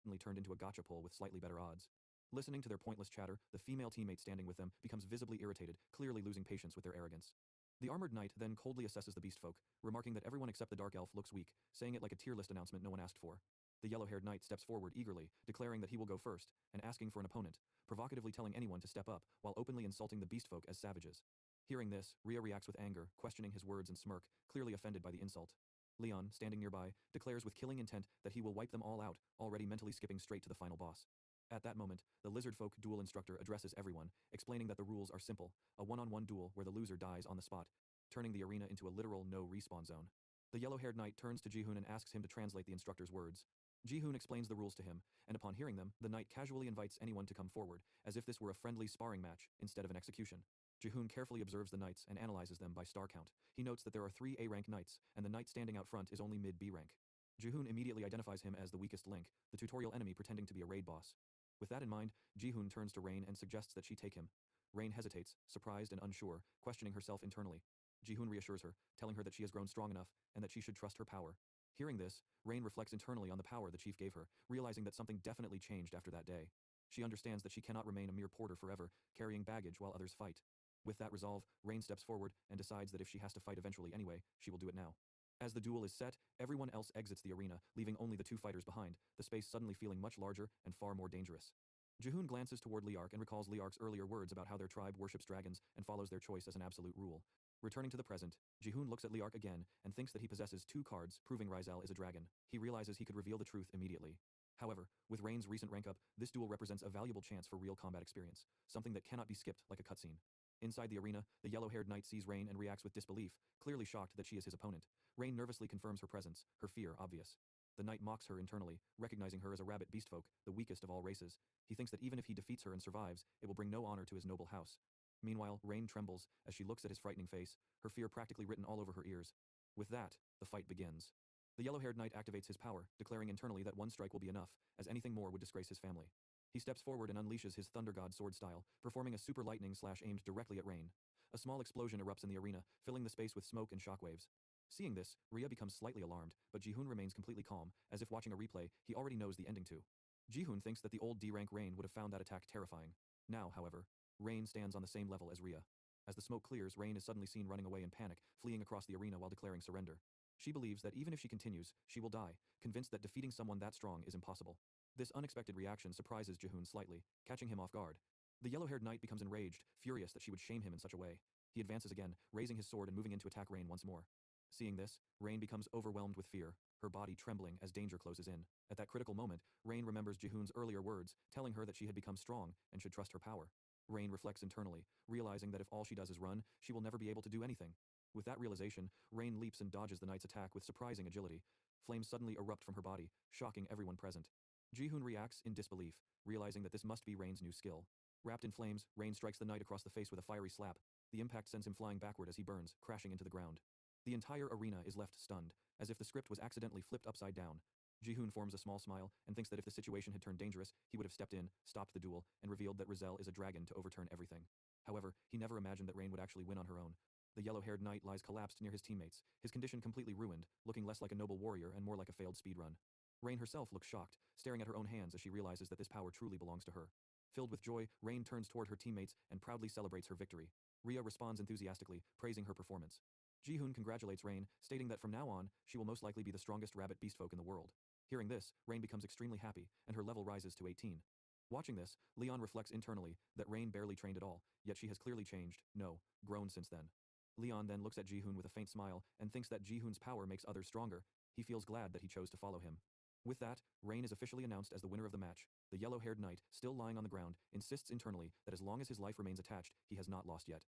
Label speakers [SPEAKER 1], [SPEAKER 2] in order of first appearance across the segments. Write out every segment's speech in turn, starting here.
[SPEAKER 1] suddenly turned into a gotcha pull with slightly better odds. Listening to their pointless chatter, the female teammate standing with them becomes visibly irritated, clearly losing patience with their arrogance. The armored knight then coldly assesses the beast folk, remarking that everyone except the dark elf looks weak, saying it like a tier list announcement no one asked for. The yellow-haired knight steps forward eagerly, declaring that he will go first, and asking for an opponent, provocatively telling anyone to step up, while openly insulting the beast folk as savages. Hearing this, Rhea reacts with anger, questioning his words and smirk, clearly offended by the insult. Leon, standing nearby, declares with killing intent that he will wipe them all out, already mentally skipping straight to the final boss. At that moment, the lizard folk duel instructor addresses everyone, explaining that the rules are simple, a one-on-one duel where the loser dies on the spot, turning the arena into a literal no-respawn zone. The yellow-haired knight turns to Jihoon and asks him to translate the instructor's words. Jihoon explains the rules to him, and upon hearing them, the knight casually invites anyone to come forward, as if this were a friendly sparring match, instead of an execution. Jihoon carefully observes the knights and analyzes them by star count. He notes that there are 3 A-rank knights, and the knight standing out front is only mid-B rank. Jihoon immediately identifies him as the weakest link, the tutorial enemy pretending to be a raid boss. With that in mind, Jihoon turns to Rain and suggests that she take him. Rain hesitates, surprised and unsure, questioning herself internally. Jihoon reassures her, telling her that she has grown strong enough, and that she should trust her power. Hearing this, Rain reflects internally on the power the chief gave her, realizing that something definitely changed after that day. She understands that she cannot remain a mere porter forever, carrying baggage while others fight. With that resolve, Rain steps forward and decides that if she has to fight eventually anyway, she will do it now. As the duel is set, everyone else exits the arena, leaving only the 2 fighters behind, the space suddenly feeling much larger and far more dangerous. Jihoon glances toward Liark and recalls Liark's earlier words about how their tribe worships dragons and follows their choice as an absolute rule. Returning to the present, Jihoon looks at Liark again and thinks that he possesses 2 cards proving Ryzel is a dragon. He realizes he could reveal the truth immediately. However, with Rain's recent rank up, this duel represents a valuable chance for real combat experience, something that cannot be skipped like a cutscene. Inside the arena, the yellow-haired knight sees Rain and reacts with disbelief, clearly shocked that she is his opponent. Rain nervously confirms her presence, her fear obvious. The knight mocks her internally, recognizing her as a rabbit beastfolk, the weakest of all races. He thinks that even if he defeats her and survives, it will bring no honor to his noble house. Meanwhile, Rain trembles as she looks at his frightening face, her fear practically written all over her ears. With that, the fight begins. The yellow-haired knight activates his power, declaring internally that one strike will be enough, as anything more would disgrace his family. He steps forward and unleashes his Thunder God sword style, performing a super lightning slash aimed directly at Rain. A small explosion erupts in the arena, filling the space with smoke and shockwaves. Seeing this, Rhea becomes slightly alarmed, but Jihoon remains completely calm, as if watching a replay he already knows the ending to. Jihoon thinks that the old D-rank Rain would have found that attack terrifying. Now, however, Rain stands on the same level as Rhea. As the smoke clears, Rain is suddenly seen running away in panic, fleeing across the arena while declaring surrender. She believes that even if she continues, she will die, convinced that defeating someone that strong is impossible. This unexpected reaction surprises Jihoon slightly, catching him off guard. The yellow-haired knight becomes enraged, furious that she would shame him in such a way. He advances again, raising his sword and moving in to attack Rain once more. Seeing this, Rain becomes overwhelmed with fear, her body trembling as danger closes in. At that critical moment, Rain remembers Jihoon's earlier words, telling her that she had become strong and should trust her power. Rain reflects internally, realizing that if all she does is run, she will never be able to do anything. With that realization, Rain leaps and dodges the knight's attack with surprising agility. Flames suddenly erupt from her body, shocking everyone present. Jihoon reacts in disbelief, realizing that this must be Rain's new skill. Wrapped in flames, Rain strikes the knight across the face with a fiery slap. The impact sends him flying backward as he burns, crashing into the ground. The entire arena is left stunned, as if the script was accidentally flipped upside down. Jihoon forms a small smile and thinks that if the situation had turned dangerous, he would have stepped in, stopped the duel, and revealed that Ryzel is a dragon to overturn everything. However, he never imagined that Rain would actually win on her own. The yellow-haired knight lies collapsed near his teammates, his condition completely ruined, looking less like a noble warrior and more like a failed speedrun. Rain herself looks shocked, staring at her own hands as she realizes that this power truly belongs to her. Filled with joy, Rain turns toward her teammates and proudly celebrates her victory. Rhea responds enthusiastically, praising her performance. Jihoon congratulates Rain, stating that from now on, she will most likely be the strongest rabbit beastfolk in the world. Hearing this, Rain becomes extremely happy, and her level rises to 18. Watching this, Leon reflects internally that Rain barely trained at all, yet she has clearly changed, no, grown since then. Leon then looks at Jihoon with a faint smile and thinks that Jihoon's power makes others stronger. He feels glad that he chose to follow him. With that, Rain is officially announced as the winner of the match. The yellow-haired knight, still lying on the ground, insists internally that as long as his life remains attached, he has not lost yet.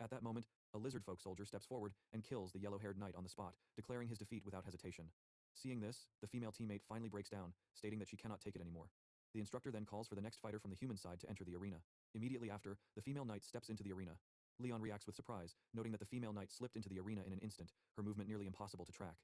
[SPEAKER 1] At that moment, a lizard folk soldier steps forward and kills the yellow-haired knight on the spot, declaring his defeat without hesitation. Seeing this, the female teammate finally breaks down, stating that she cannot take it anymore. The instructor then calls for the next fighter from the human side to enter the arena. Immediately after, the female knight steps into the arena. Leon reacts with surprise, noting that the female knight slipped into the arena in an instant, her movement nearly impossible to track.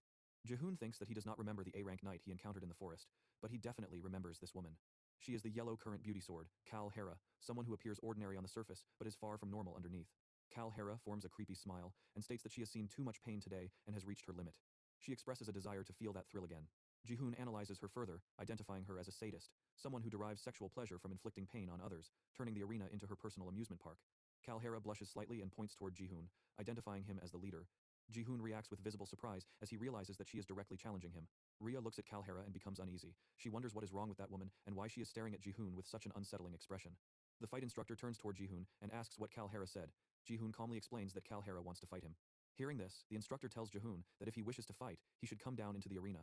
[SPEAKER 1] Jihoon thinks that he does not remember the A-rank knight he encountered in the forest, but he definitely remembers this woman. She is the yellow current beauty sword, Kal Hera, someone who appears ordinary on the surface but is far from normal underneath. Kal Hera forms a creepy smile and states that she has seen too much pain today and has reached her limit. She expresses a desire to feel that thrill again. Jihoon analyzes her further, identifying her as a sadist, someone who derives sexual pleasure from inflicting pain on others, turning the arena into her personal amusement park. Kalhara blushes slightly and points toward Jihoon, identifying him as the leader. Jihoon reacts with visible surprise as he realizes that she is directly challenging him. Rhea looks at Kalhara and becomes uneasy. She wonders what is wrong with that woman and why she is staring at Jihoon with such an unsettling expression. The fight instructor turns toward Jihoon and asks what Kalhara said. Jihoon calmly explains that Kalhara wants to fight him. Hearing this, the instructor tells Jihoon that if he wishes to fight, he should come down into the arena.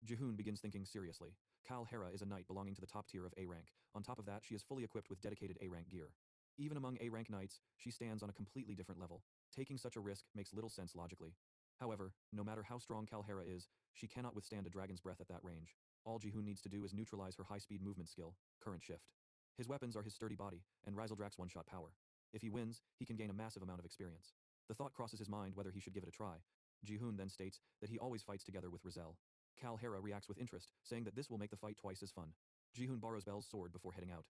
[SPEAKER 1] Jihoon begins thinking seriously. Kalhara is a knight belonging to the top tier of A rank. On top of that, she is fully equipped with dedicated A rank gear. Even among A rank knights, she stands on a completely different level. Taking such a risk makes little sense logically. However, no matter how strong Kalhara is, she cannot withstand a dragon's breath at that range. All Jihoon needs to do is neutralize her high-speed movement skill, Current Shift. His weapons are his sturdy body and Rizeldrak's one-shot power. If he wins, he can gain a massive amount of experience. The thought crosses his mind whether he should give it a try. Jihoon then states that he always fights together with Rizel. Kalhara reacts with interest, saying that this will make the fight twice as fun. Jihoon borrows Belle's sword before heading out.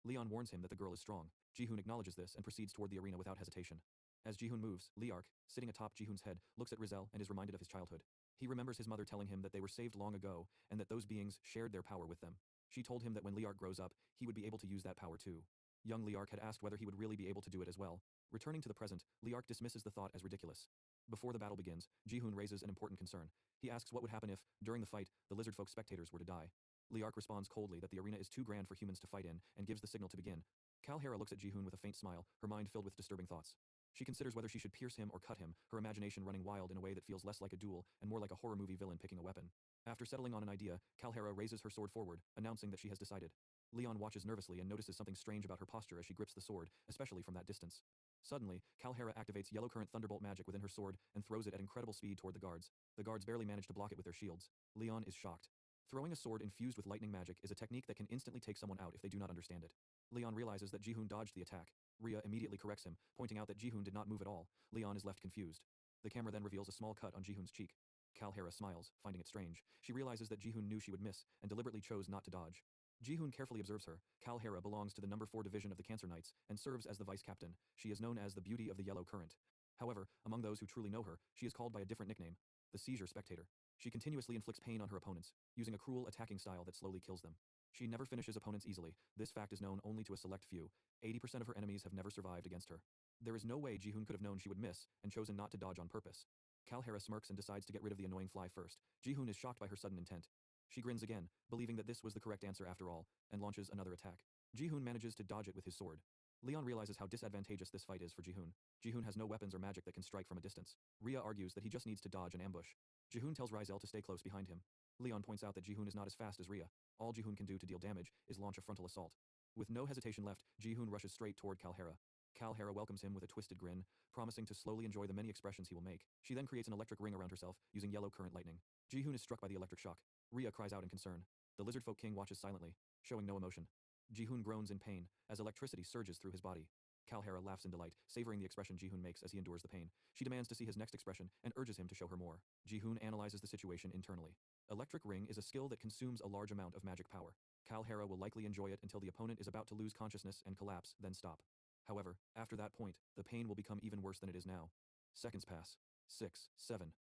[SPEAKER 1] Leon warns him that the girl is strong. Jihoon acknowledges this and proceeds toward the arena without hesitation. As Jihoon moves, Liark, sitting atop Jihoon's head, looks at Rizel and is reminded of his childhood. He remembers his mother telling him that they were saved long ago and that those beings shared their power with them. She told him that when Liark grows up, he would be able to use that power too. Young Liark had asked whether he would really be able to do it as well. Returning to the present, Liark dismisses the thought as ridiculous. Before the battle begins, Jihoon raises an important concern. He asks what would happen if, during the fight, the lizard folk spectators were to die. Liark responds coldly that the arena is too grand for humans to fight in and gives the signal to begin. Kalhara looks at Jihoon with a faint smile, her mind filled with disturbing thoughts. She considers whether she should pierce him or cut him, her imagination running wild in a way that feels less like a duel and more like a horror movie villain picking a weapon. After settling on an idea, Kalhara raises her sword forward, announcing that she has decided. Leon watches nervously and notices something strange about her posture as she grips the sword, especially from that distance. Suddenly, Kalhara activates Yellow Current Thunderbolt magic within her sword and throws it at incredible speed toward the guards. The guards barely manage to block it with their shields. Leon is shocked. Throwing a sword infused with lightning magic is a technique that can instantly take someone out if they do not understand it. Leon realizes that Jihoon dodged the attack. Rhea immediately corrects him, pointing out that Jihoon did not move at all. Leon is left confused. The camera then reveals a small cut on Jihoon's cheek. Kalhara smiles, finding it strange. She realizes that Jihoon knew she would miss and deliberately chose not to dodge. Jihoon carefully observes her. Kalhara belongs to the number 4 division of the Cancer Knights and serves as the vice captain. She is known as the Beauty of the Yellow Current. However, among those who truly know her, she is called by a different nickname, the Seizure Spectator. She continuously inflicts pain on her opponents, using a cruel attacking style that slowly kills them. She never finishes opponents easily. This fact is known only to a select few. 80% of her enemies have never survived against her. There is no way Jihoon could have known she would miss and chosen not to dodge on purpose. Kalhara smirks and decides to get rid of the annoying fly first. Jihoon is shocked by her sudden intent. She grins again, believing that this was the correct answer after all, and launches another attack. Jihoon manages to dodge it with his sword. Leon realizes how disadvantageous this fight is for Jihoon. Jihoon has no weapons or magic that can strike from a distance. Rhea argues that he just needs to dodge an ambush. Jihoon tells Rizel to stay close behind him. Leon points out that Jihoon is not as fast as Rhea. All Jihoon can do to deal damage is launch a frontal assault. With no hesitation left, Jihoon rushes straight toward Kalhara. Kalhara welcomes him with a twisted grin, promising to slowly enjoy the many expressions he will make. She then creates an electric ring around herself, using yellow current lightning. Jihoon is struck by the electric shock. Rhea cries out in concern. The Lizardfolk King watches silently, showing no emotion. Jihoon groans in pain as electricity surges through his body. Kalhara laughs in delight, savoring the expression Jihoon makes as he endures the pain. She demands to see his next expression and urges him to show her more. Jihoon analyzes the situation internally. Electric Ring is a skill that consumes a large amount of magic power. Kalhara will likely enjoy it until the opponent is about to lose consciousness and collapse, then stop. However, after that point, the pain will become even worse than it is now. Seconds pass. 6, 7.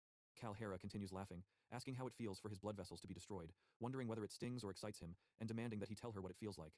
[SPEAKER 1] Kalhara continues laughing, asking how it feels for his blood vessels to be destroyed, wondering whether it stings or excites him, and demanding that he tell her what it feels like.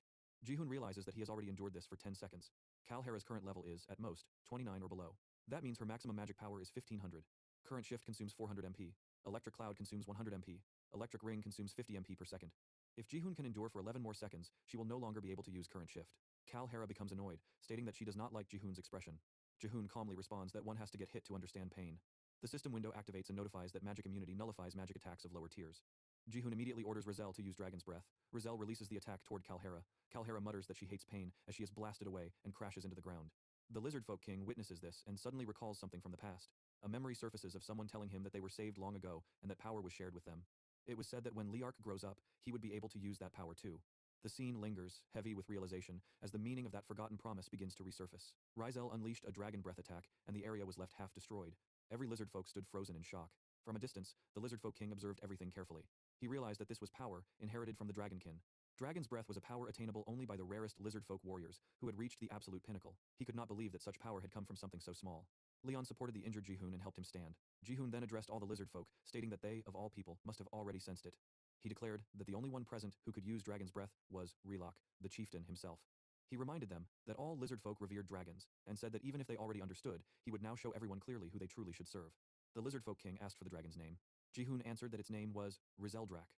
[SPEAKER 1] Jihoon realizes that he has already endured this for 10 seconds. Kalhara's current level is, at most, 29 or below. That means her maximum magic power is 1500. Current Shift consumes 400 MP. Electric Cloud consumes 100 MP. Electric Ring consumes 50 MP per second. If Jihoon can endure for 11 more seconds, she will no longer be able to use Current Shift. Kalhara becomes annoyed, stating that she does not like Jihoon's expression. Jihoon calmly responds that one has to get hit to understand pain. The system window activates and notifies that magic immunity nullifies magic attacks of lower tiers. Jihoon immediately orders Rizel to use Dragon's Breath. Rizel releases the attack toward Kalhara. Kalhara mutters that she hates pain as she is blasted away and crashes into the ground. The Lizardfolk King witnesses this and suddenly recalls something from the past. A memory surfaces of someone telling him that they were saved long ago and that power was shared with them. It was said that when Liark grows up, he would be able to use that power too. The scene lingers, heavy with realization, as the meaning of that forgotten promise begins to resurface. Rizel unleashed a Dragon Breath attack, and the area was left half destroyed. Every lizardfolk stood frozen in shock. From a distance, the Lizardfolk King observed everything carefully. He realized that this was power, inherited from the Dragonkin. Dragon's Breath was a power attainable only by the rarest lizardfolk warriors, who had reached the absolute pinnacle. He could not believe that such power had come from something so small. Leon supported the injured Jihoon and helped him stand. Jihoon then addressed all the lizardfolk, stating that they, of all people, must have already sensed it. He declared that the only one present who could use dragon's breath was Relok, the chieftain himself. He reminded them that all lizard folk revered dragons, and said that even if they already understood, he would now show everyone clearly who they truly should serve. The lizard folk king asked for the dragon's name. Jihoon answered that its name was Rizeldrak.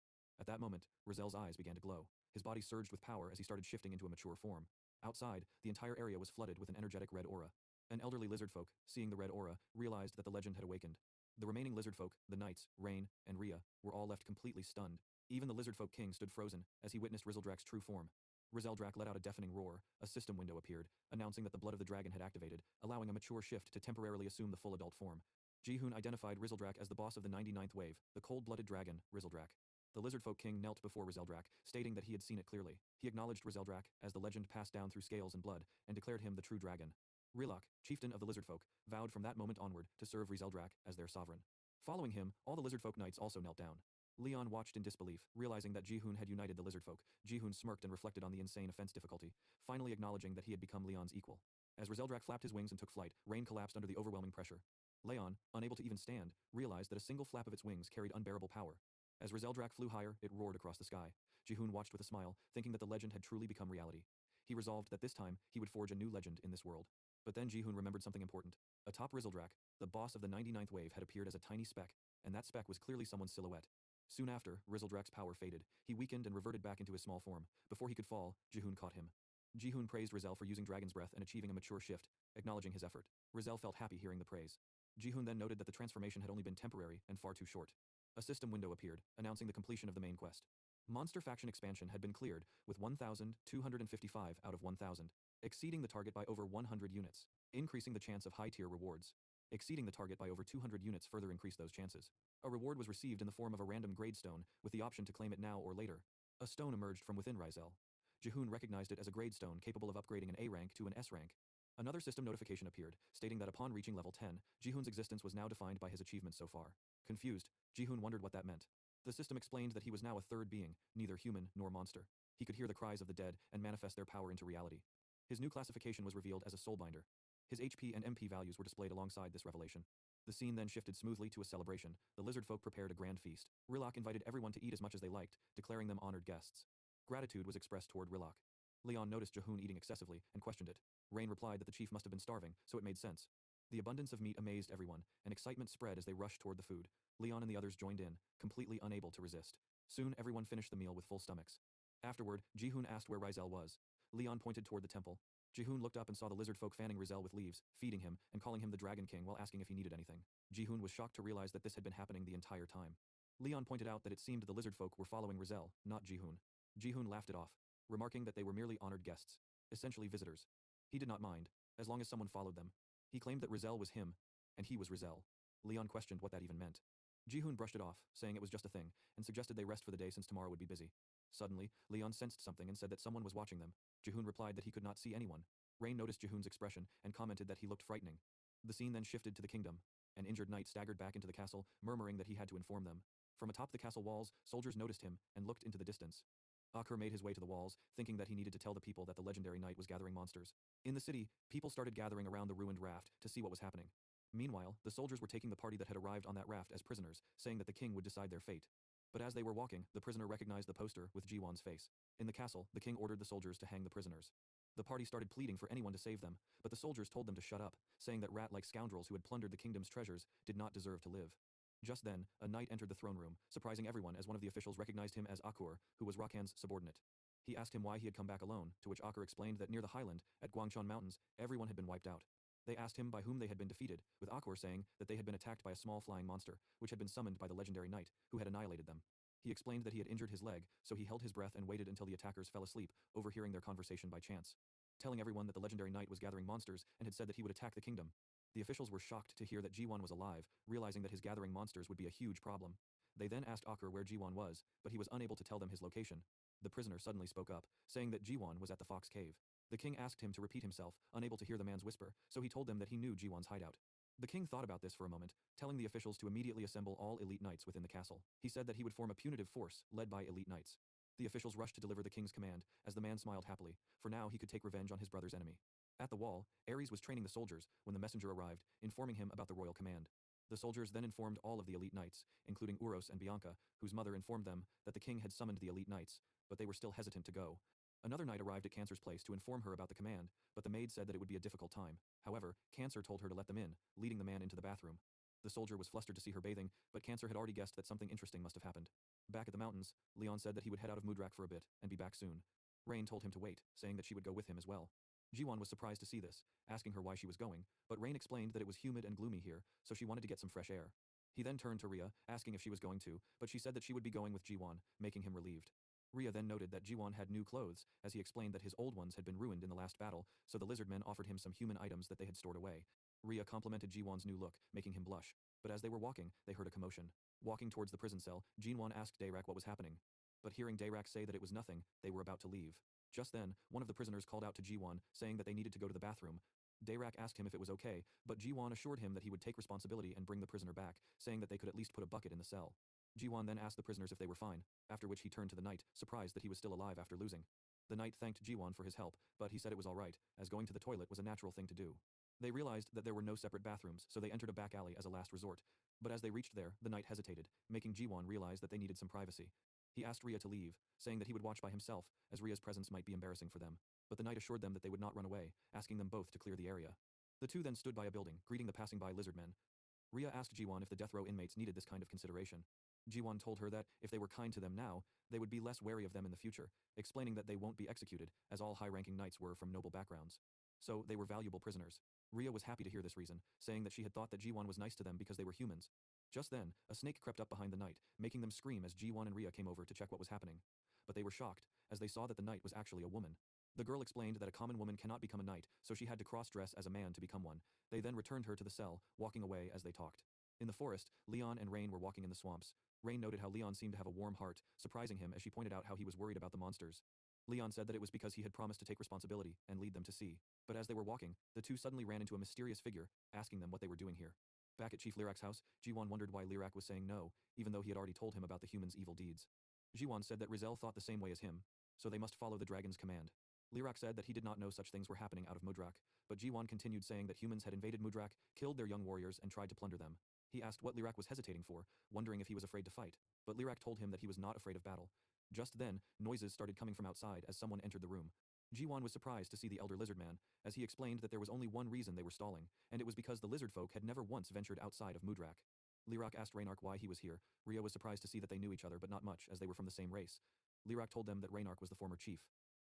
[SPEAKER 1] At that moment, Rizel's eyes began to glow. His body surged with power as he started shifting into a mature form. Outside, the entire area was flooded with an energetic red aura. An elderly lizard folk, seeing the red aura, realized that the legend had awakened. The remaining lizard folk, the knights, Rain, and Rhea, were all left completely stunned. Even the lizard folk king stood frozen as he witnessed Rizeldrak's true form. Rizeldrak let out a deafening roar. A system window appeared, announcing that the blood of the dragon had activated, allowing a mature shift to temporarily assume the full adult form. Jihoon identified Rizeldrak as the boss of the 99th wave, the cold-blooded dragon, Rizeldrak. The lizard folk king knelt before Rizeldrak, stating that he had seen it clearly. He acknowledged Rizeldrak as the legend passed down through scales and blood, and declared him the true dragon. Relok, chieftain of the lizard folk, vowed from that moment onward to serve Rizeldrak as their sovereign. Following him, all the lizard folk knights also knelt down. Leon watched in disbelief, realizing that Jihoon had united the lizard folk. Jihoon smirked and reflected on the insane offense difficulty, finally acknowledging that he had become Leon's equal. As Rizeldrak flapped his wings and took flight, Rain collapsed under the overwhelming pressure. Leon, unable to even stand, realized that a single flap of its wings carried unbearable power. As Rizeldrak flew higher, it roared across the sky. Jihoon watched with a smile, thinking that the legend had truly become reality. He resolved that this time, he would forge a new legend in this world. But then Jihoon remembered something important. Atop Rizeldrak, the boss of the 99th wave had appeared as a tiny speck, and that speck was clearly someone's silhouette. Soon after, Rizeldrak's power faded. He weakened and reverted back into his small form. Before he could fall, Jihoon caught him. Jihoon praised Rizel for using dragon's breath and achieving a mature shift, acknowledging his effort. Rizel felt happy hearing the praise. Jihoon then noted that the transformation had only been temporary and far too short. A system window appeared, announcing the completion of the main quest. Monster faction expansion had been cleared, with 1,255 out of 1,000, exceeding the target by over 100 units, increasing the chance of high-tier rewards. Exceeding the target by over 200 units further increased those chances. A reward was received in the form of a random grade stone, with the option to claim it now or later. A stone emerged from within Rizel. Jihoon recognized it as a grade stone capable of upgrading an A rank to an S rank. Another system notification appeared, stating that upon reaching level 10, Jihoon's existence was now defined by his achievements so far. Confused, Jihoon wondered what that meant. The system explained that he was now a third being, neither human nor monster. He could hear the cries of the dead and manifest their power into reality. His new classification was revealed as a soulbinder. His HP and MP values were displayed alongside this revelation. The scene then shifted smoothly to a celebration. The lizard folk prepared a grand feast. Rilok invited everyone to eat as much as they liked, declaring them honored guests. Gratitude was expressed toward Rilok. Leon noticed Jihoon eating excessively and questioned it. Rain replied that the chief must have been starving, so it made sense. The abundance of meat amazed everyone, and excitement spread as they rushed toward the food. Leon and the others joined in, completely unable to resist. Soon everyone finished the meal with full stomachs. Afterward, Jihoon asked where Rizel was. Leon pointed toward the temple. Jihoon looked up and saw the lizard folk fanning Rizel with leaves, feeding him, and calling him the Dragon King while asking if he needed anything. Jihoon was shocked to realize that this had been happening the entire time. Leon pointed out that it seemed the lizard folk were following Rizel, not Jihoon. Jihoon laughed it off, remarking that they were merely honored guests, essentially visitors. He did not mind, as long as someone followed them. He claimed that Rizel was him, and he was Rizel. Leon questioned what that even meant. Jihoon brushed it off, saying it was just a thing, and suggested they rest for the day since tomorrow would be busy. Suddenly, Leon sensed something and said that someone was watching them. Jihoon replied that he could not see anyone. Rain noticed Jihoon's expression and commented that he looked frightening. The scene then shifted to the kingdom. An injured knight staggered back into the castle, murmuring that he had to inform them. From atop the castle walls, soldiers noticed him and looked into the distance. Akur made his way to the walls, thinking that he needed to tell the people that the legendary knight was gathering monsters. In the city, people started gathering around the ruined raft to see what was happening. Meanwhile, the soldiers were taking the party that had arrived on that raft as prisoners, saying that the king would decide their fate. But as they were walking, the prisoner recognized the poster with Jiwon's face. In the castle, the king ordered the soldiers to hang the prisoners. The party started pleading for anyone to save them, but the soldiers told them to shut up, saying that rat-like scoundrels who had plundered the kingdom's treasures did not deserve to live. Just then, a knight entered the throne room, surprising everyone as one of the officials recognized him as Akur, who was Rakan's subordinate. He asked him why he had come back alone, to which Akur explained that near the highland, at Guangchon Mountains, everyone had been wiped out. They asked him by whom they had been defeated, with Akur saying that they had been attacked by a small flying monster, which had been summoned by the legendary knight, who had annihilated them. He explained that he had injured his leg, so he held his breath and waited until the attackers fell asleep, overhearing their conversation by chance. Telling everyone that the legendary knight was gathering monsters and had said that he would attack the kingdom. The officials were shocked to hear that Jiwon was alive, realizing that his gathering monsters would be a huge problem. They then asked Akur where Jiwon was, but he was unable to tell them his location. The prisoner suddenly spoke up, saying that Jiwon was at the Fox Cave. The king asked him to repeat himself, unable to hear the man's whisper, so he told them that he knew Jiwon's hideout. The king thought about this for a moment, telling the officials to immediately assemble all elite knights within the castle. He said that he would form a punitive force, led by elite knights. The officials rushed to deliver the king's command, as the man smiled happily, for now he could take revenge on his brother's enemy. At the wall, Ares was training the soldiers when the messenger arrived, informing him about the royal command. The soldiers then informed all of the elite knights, including Uros and Bianca, whose mother informed them that the king had summoned the elite knights, but they were still hesitant to go. Another knight arrived at Cancer's place to inform her about the command, but the maid said that it would be a difficult time. However, Cancer told her to let them in, leading the man into the bathroom. The soldier was flustered to see her bathing, but Cancer had already guessed that something interesting must have happened. Back at the mountains, Leon said that he would head out of Mudrak for a bit and be back soon. Rain told him to wait, saying that she would go with him as well. Jiwon was surprised to see this, asking her why she was going, but Rain explained that it was humid and gloomy here, so she wanted to get some fresh air. He then turned to Rhea, asking if she was going to, but she said that she would be going with Jiwon, making him relieved. Rhea then noted that Jiwon had new clothes, as he explained that his old ones had been ruined in the last battle, so the lizard men offered him some human items that they had stored away. Rhea complimented Jiwon's new look, making him blush, but as they were walking, they heard a commotion. Walking towards the prison cell, Jiwon asked Dayrak what was happening. But hearing Dayrak say that it was nothing, they were about to leave. Just then, one of the prisoners called out to Jiwon, saying that they needed to go to the bathroom. Dayrak asked him if it was okay, but Jiwon assured him that he would take responsibility and bring the prisoner back, saying that they could at least put a bucket in the cell. Jiwon then asked the prisoners if they were fine, after which he turned to the knight, surprised that he was still alive after losing. The knight thanked Jiwon for his help, but he said it was alright, as going to the toilet was a natural thing to do. They realized that there were no separate bathrooms, so they entered a back alley as a last resort. But as they reached there, the knight hesitated, making Jiwon realize that they needed some privacy. He asked Rhea to leave, saying that he would watch by himself, as Rhea's presence might be embarrassing for them. But the knight assured them that they would not run away, asking them both to clear the area. The two then stood by a building, greeting the passing by lizard men. Rhea asked Jiwon if the death row inmates needed this kind of consideration. Jiwon told her that if they were kind to them now, they would be less wary of them in the future, explaining that they won't be executed, as all high-ranking knights were from noble backgrounds. So, they were valuable prisoners. Rhea was happy to hear this reason, saying that she had thought that Jiwon was nice to them because they were humans. Just then, a snake crept up behind the knight, making them scream as Jiwon and Rhea came over to check what was happening. But they were shocked, as they saw that the knight was actually a woman. The girl explained that a common woman cannot become a knight, so she had to cross-dress as a man to become one. They then returned her to the cell, walking away as they talked. In the forest, Leon and Rain were walking in the swamps. Rain noted how Leon seemed to have a warm heart, surprising him as she pointed out how he was worried about the monsters. Leon said that it was because he had promised to take responsibility and lead them to sea. But as they were walking, the two suddenly ran into a mysterious figure, asking them what they were doing here. Back at Chief Lirak's house, Jiwon wondered why Lirak was saying no, even though he had already told him about the humans' evil deeds. Jiwon said that Rizel thought the same way as him, so they must follow the dragon's command. Lirak said that he did not know such things were happening out of Mudrak, but Jiwon continued saying that humans had invaded Mudrak, killed their young warriors, and tried to plunder them. He asked what Lirak was hesitating for, wondering if he was afraid to fight, but Lirak told him that he was not afraid of battle. Just then, noises started coming from outside as someone entered the room. Jiwon was surprised to see the elder lizard man, as he explained that there was only one reason they were stalling, and it was because the lizard folk had never once ventured outside of Mudrak. Lirak asked Raynark why he was here. Rhea was surprised to see that they knew each other, but not much, as they were from the same race. Lirak told them that Raynark was the former chief.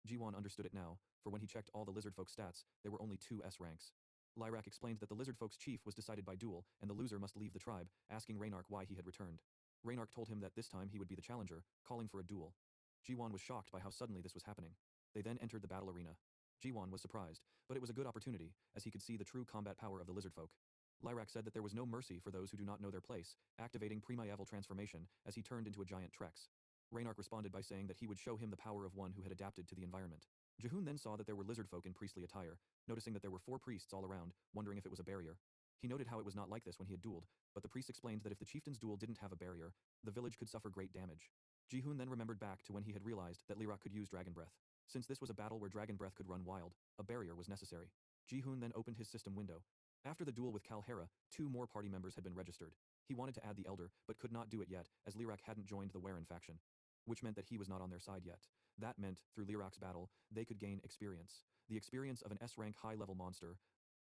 [SPEAKER 1] Jiwon understood it now, for when he checked all the lizard folk's stats, there were only 2 S ranks. Lirak explained that the lizard folk's chief was decided by duel, and the loser must leave the tribe, asking Raynark why he had returned. Raynark told him that this time he would be the challenger, calling for a duel. Jiwon was shocked by how suddenly this was happening. They then entered the battle arena. Jiwon was surprised, but it was a good opportunity, as he could see the true combat power of the lizard folk. Lirak said that there was no mercy for those who do not know their place, activating Primeval transformation as he turned into a giant Trex. Raynark responded by saying that he would show him the power of one who had adapted to the environment. Jehun then saw that there were lizard folk in priestly attire, noticing that there were 4 priests all around, wondering if it was a barrier. He noted how it was not like this when he had dueled, but the priest explained that if the chieftain's duel didn't have a barrier, the village could suffer great damage. Jehun then remembered back to when he had realized that Lirak could use Dragon Breath. Since this was a battle where Dragon Breath could run wild, a barrier was necessary. Jehun then opened his system window. After the duel with Kalhera, 2 more party members had been registered. He wanted to add the Elder, but could not do it yet, as Lirak hadn't joined the Warren faction, which meant that he was not on their side yet. That meant, through Lirak's battle, they could gain experience. The experience of an S-rank high-level monster.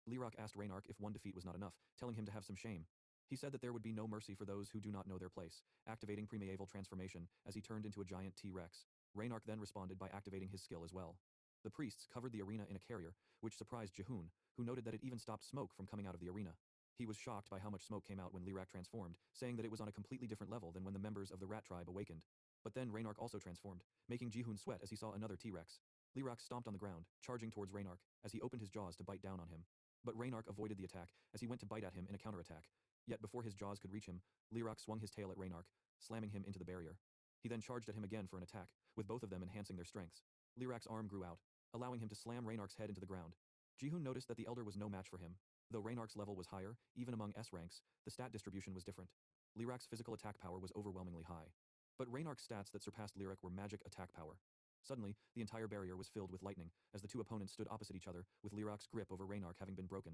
[SPEAKER 1] Lirak asked Raynark if one defeat was not enough, telling him to have some shame. He said that there would be no mercy for those who do not know their place, activating Primeval transformation as he turned into a giant T-Rex. Raynark then responded by activating his skill as well. The priests covered the arena in a carrier, which surprised Jehun, who noted that it even stopped smoke from coming out of the arena. He was shocked by how much smoke came out when Lirak transformed, saying that it was on a completely different level than when the members of the rat tribe awakened. But then Raynark also transformed, making Jehun sweat as he saw another T-Rex. Lirak stomped on the ground, charging towards Raynark, as he opened his jaws to bite down on him. But Raynark avoided the attack, as he went to bite at him in a counterattack. Yet before his jaws could reach him, Lirak swung his tail at Raynark, slamming him into the barrier. He then charged at him again for an attack, with both of them enhancing their strengths. Lirak's arm grew out, allowing him to slam Raynark's head into the ground. Jehun noticed that the Elder was no match for him. Though Raynark's level was higher, even among S ranks, the stat distribution was different. Lirak's physical attack power was overwhelmingly high. But Raynark's stats that surpassed Lirak were magic attack power. Suddenly, the entire barrier was filled with lightning, as the 2 opponents stood opposite each other, with Lirak's grip over Raynark having been broken.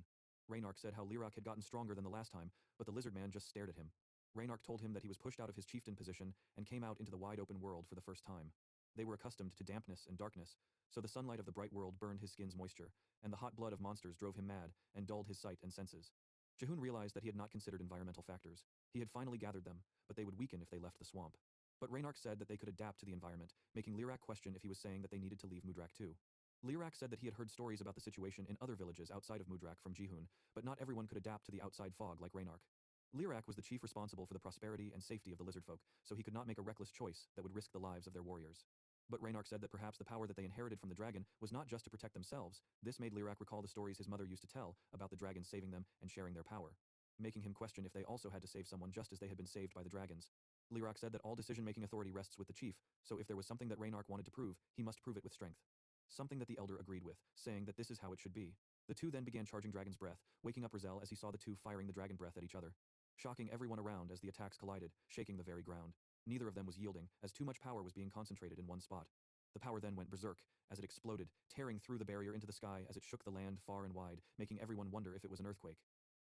[SPEAKER 1] Reynark said how Lirak had gotten stronger than the last time, but the lizard man just stared at him. Reynark told him that he was pushed out of his chieftain position and came out into the wide open world for the first time. They were accustomed to dampness and darkness, so the sunlight of the bright world burned his skin's moisture, and the hot blood of monsters drove him mad and dulled his sight and senses. Jehun realized that he had not considered environmental factors. He had finally gathered them, but they would weaken if they left the swamp. But Reynark said that they could adapt to the environment, making Lirak question if he was saying that they needed to leave Mudrak too. Lirak said that he had heard stories about the situation in other villages outside of Mudrak from Jehun, but not everyone could adapt to the outside fog like Reynark. Lirak was the chief responsible for the prosperity and safety of the lizard folk, so he could not make a reckless choice that would risk the lives of their warriors. But Reynark said that perhaps the power that they inherited from the dragon was not just to protect themselves. This made Lirak recall the stories his mother used to tell about the dragons saving them and sharing their power, making him question if they also had to save someone just as they had been saved by the dragons. Lirak said that all decision-making authority rests with the chief, so if there was something that Reynark wanted to prove, he must prove it with strength. Something that the elder agreed with, saying that this is how it should be. The two then began charging Dragon's Breath, waking up Rizal as he saw the two firing the Dragon Breath at each other, shocking everyone around as the attacks collided, shaking the very ground. Neither of them was yielding, as too much power was being concentrated in one spot. The power then went berserk, as it exploded, tearing through the barrier into the sky as it shook the land far and wide, making everyone wonder if it was an earthquake.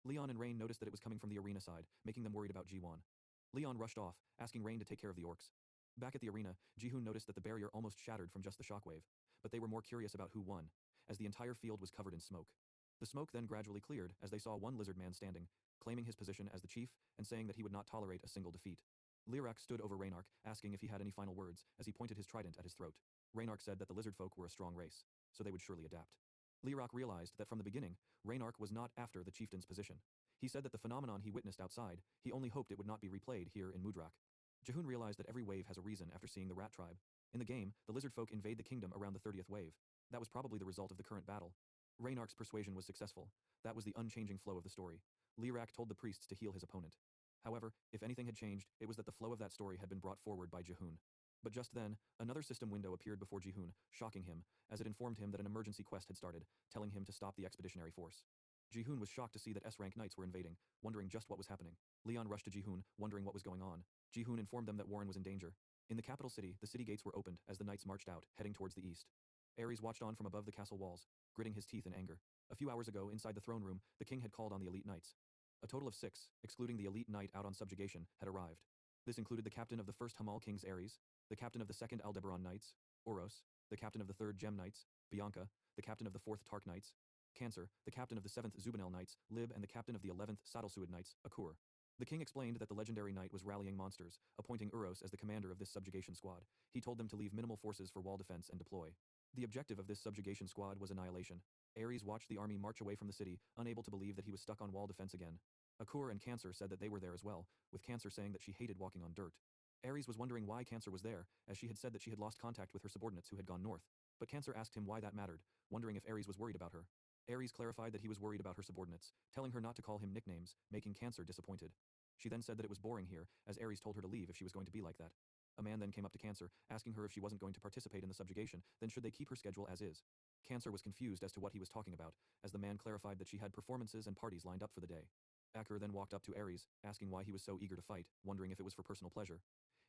[SPEAKER 1] Leon and Rain noticed that it was coming from the arena side, making them worried about Jiwan. Leon rushed off, asking Rain to take care of the orcs. Back at the arena, Jihoon noticed that the barrier almost shattered from just the shockwave, but they were more curious about who won, as the entire field was covered in smoke. The smoke then gradually cleared as they saw one lizard man standing, claiming his position as the chief and saying that he would not tolerate a single defeat. Lirak stood over Reynark, asking if he had any final words, as he pointed his trident at his throat. Reynark said that the lizard folk were a strong race, so they would surely adapt. Lirak realized that from the beginning, Reynark was not after the chieftain's position. He said that the phenomenon he witnessed outside, he only hoped it would not be replayed here in Mudrak. Jehun realized that every wave has a reason after seeing the rat tribe. In the game, the lizard folk invade the kingdom around the 30th wave. That was probably the result of the current battle. Reynark's persuasion was successful. That was the unchanging flow of the story. Lirak told the priests to heal his opponent. However, if anything had changed, it was that the flow of that story had been brought forward by Jehun. But just then, another system window appeared before Jehun, shocking him, as it informed him that an emergency quest had started, telling him to stop the expeditionary force. Jehun was shocked to see that S-rank knights were invading, wondering just what was happening. Leon rushed to Jehun, wondering what was going on. Jehun informed them that Warren was in danger. In the capital city, the city gates were opened as the knights marched out, heading towards the east. Ares watched on from above the castle walls, gritting his teeth in anger. A few hours ago, inside the throne room, the king had called on the elite knights. A total of 6, excluding the elite knight out on subjugation, had arrived. This included the captain of the 1st Hamal Kings Ares, the captain of the 2nd Aldebaran Knights, Oros, the captain of the 3rd Gem Knights, Bianca, the captain of the 4th Tark Knights, Cancer, the captain of the 7th Zubanel Knights, Lib, and the captain of the 11th Saddlesuid Knights, Akur. The king explained that the legendary knight was rallying monsters, appointing Uros as the commander of this subjugation squad. He told them to leave minimal forces for wall defense and deploy. The objective of this subjugation squad was annihilation. Ares watched the army march away from the city, unable to believe that he was stuck on wall defense again. Akur and Cancer said that they were there as well, with Cancer saying that she hated walking on dirt. Ares was wondering why Cancer was there, as she had said that she had lost contact with her subordinates who had gone north. But Cancer asked him why that mattered, wondering if Ares was worried about her. Ares clarified that he was worried about her subordinates, telling her not to call him nicknames, making Cancer disappointed. She then said that it was boring here, as Ares told her to leave if she was going to be like that. A man then came up to Cancer, asking her if she wasn't going to participate in the subjugation, then should they keep her schedule as is. Cancer was confused as to what he was talking about, as the man clarified that she had performances and parties lined up for the day. Akur then walked up to Ares, asking why he was so eager to fight, wondering if it was for personal pleasure.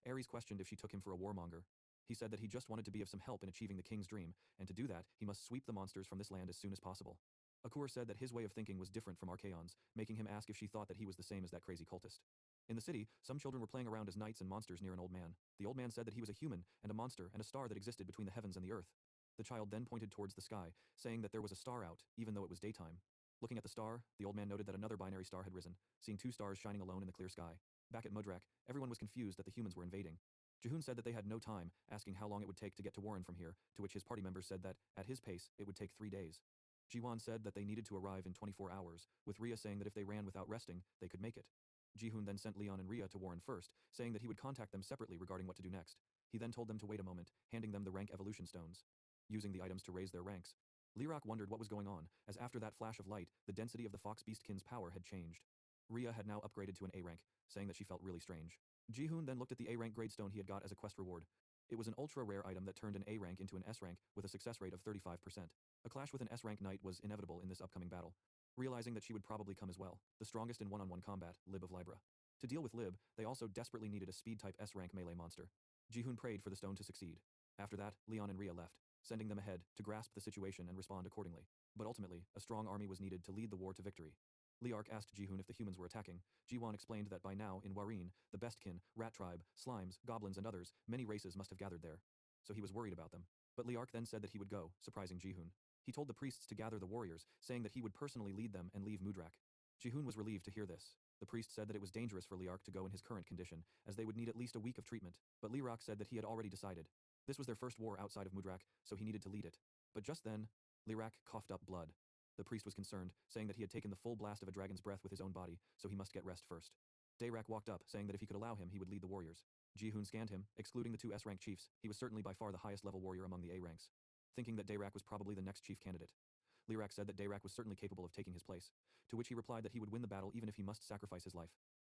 [SPEAKER 1] Ares questioned if she took him for a warmonger. He said that he just wanted to be of some help in achieving the king's dream, and to do that, he must sweep the monsters from this land as soon as possible. Akur said that his way of thinking was different from Archaon's, making him ask if she thought that he was the same as that crazy cultist. In the city, some children were playing around as knights and monsters near an old man. The old man said that he was a human and a monster and a star that existed between the heavens and the earth. The child then pointed towards the sky, saying that there was a star out, even though it was daytime. Looking at the star, the old man noted that another binary star had risen, seeing 2 stars shining alone in the clear sky. Back at Mudrak, everyone was confused that the humans were invading. Jehun said that they had no time, asking how long it would take to get to Warren from here, to which his party members said that, at his pace, it would take 3 days. Jiwan said that they needed to arrive in 24 hours, with Rhea saying that if they ran without resting, they could make it. Jehun then sent Leon and Rhea to Warren first, saying that he would contact them separately regarding what to do next. He then told them to wait a moment, handing them the rank evolution stones. Using the items to raise their ranks, Lirak wondered what was going on, as after that flash of light, the density of the Fox Beastkin's power had changed. Rhea had now upgraded to an A rank, saying that she felt really strange. Jihoon then looked at the A rank gradestone he had got as a quest reward. It was an ultra-rare item that turned an A rank into an S rank with a success rate of 35%. A clash with an S rank knight was inevitable in this upcoming battle. Realizing that she would probably come as well, the strongest in one-on-one combat, Lib of Libra. To deal with Lib, they also desperately needed a speed-type S rank melee monster. Jihoon prayed for the stone to succeed. After that, Leon and Rhea left, sending them ahead to grasp the situation and respond accordingly. But ultimately, a strong army was needed to lead the war to victory. Liark asked Jihoon if the humans were attacking. Jiwon explained that by now, in Wareen, the Bestkin, Rat Tribe, Slimes, Goblins and others, many races must have gathered there. So he was worried about them. But Liark then said that he would go, surprising Jihoon. He told the priests to gather the warriors, saying that he would personally lead them and leave Mudrak. Jihoon was relieved to hear this. The priest said that it was dangerous for Liark to go in his current condition, as they would need at least a week of treatment, but Liark said that he had already decided. This was their first war outside of Mudrak, so he needed to lead it. But just then, Liark coughed up blood. The priest was concerned, saying that he had taken the full blast of a dragon's breath with his own body, so he must get rest first. Dayrak walked up, saying that if he could allow him, he would lead the warriors. Jihoon scanned him, excluding the two S-rank chiefs. He was certainly by far the highest level warrior among the A ranks. Thinking that Dayrak was probably the next chief candidate. Lirak said that Dayrak was certainly capable of taking his place, to which he replied that he would win the battle even if he must sacrifice his life.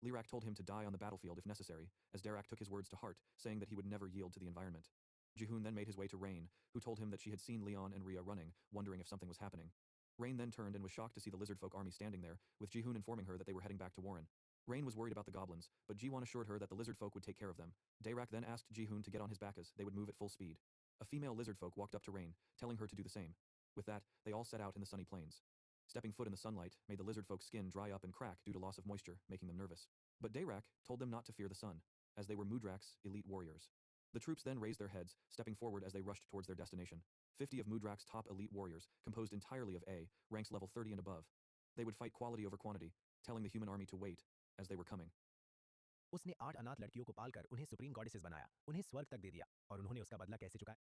[SPEAKER 1] Lirak told him to die on the battlefield if necessary, as Dayrak took his words to heart, saying that he would never yield to the environment. Jihoon then made his way to Rain, who told him that she had seen Leon and Rhea running, wondering if something was happening. Rain then turned and was shocked to see the lizardfolk army standing there, with Jihoon informing her that they were heading back to Warren. Rain was worried about the goblins, but Jiwon assured her that the lizardfolk would take care of them. Dayrak then asked Jihoon to get on his back as they would move at full speed. A female lizardfolk walked up to Rain, telling her to do the same. With that, they all set out in the sunny plains. Stepping foot in the sunlight made the lizardfolk's skin dry up and crack due to loss of moisture, making them nervous. But Dayrak told them not to fear the sun, as they were Mudrak's elite warriors. The troops then raised their heads, stepping forward as they rushed towards their destination. 50 of Mudrak's top elite warriors, composed entirely of A, ranks level 30 and above. They would fight quality over quantity, telling the human army to wait, as they were coming.
[SPEAKER 2] उसने 8 अनाथ लड़कियों को पालकर उन्हें supreme goddesses बनाया, उन्हें स्वर्ग तक दे दिया, और उन्होंने उसका बदला कैसे चुकाया?